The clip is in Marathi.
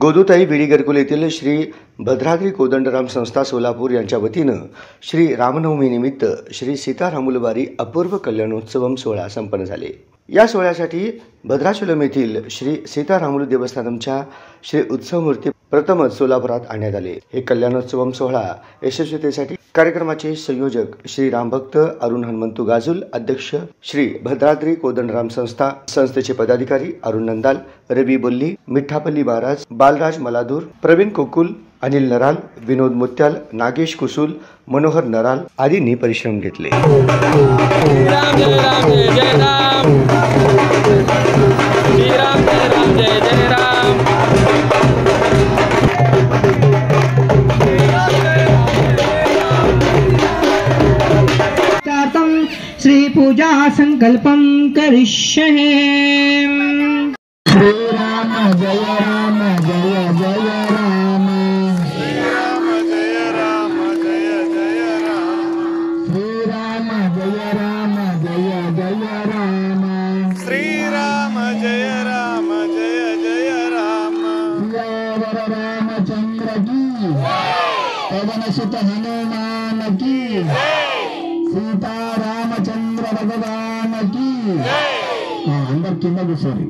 गोदूताई विडी घरकुल येथील श्री भद्राद्री कोदंडराम संस्था सोलापूर यांच्या वतीनं श्री रामनवमीनिमित्त श्री सीतारामुलवारी अपूर्व कल्याणोत्सवम सोहळा संपन्न झाले। या सोहळ्यासाठी भद्राचलम येथील श्री सीतारामुलू देवस्थानमच्या श्री उत्सव मूर्ती प्रथमच सोलापुरात आणण्यात आले। हे कल्याणोत्सवम सोहळा यशस्वीतेसाठी कार्यक्रमाचे संयोजक श्री रामभक्त अरुण हनुमंतू गाजुल, अध्यक्ष श्री भद्राद्री कोदंडराम संस्थेचे पदाधिकारी अरुण नंदाल, रवी बोल्ली, मिठापल्ली महाराज, बालराज मलादूर, प्रवीण कोकुल, अनिल नराल, विनोद मुत्याल, नागेश कुसूल, मनोहर नराल आदींनी परिश्रम घेतले। श्री पूजा संकल्पम करिष्ये। श्री राम जय राम जय जय राम, श्री राम जय राम जय जय राम, श्री राम जय राम जय जय राम, श्री राम जय राम जय जय राम। जय रामचंद्र की पवन सुत हनुमान की, सीता रामचंद्र भगवान की। अंदर किंद गुस्सोरी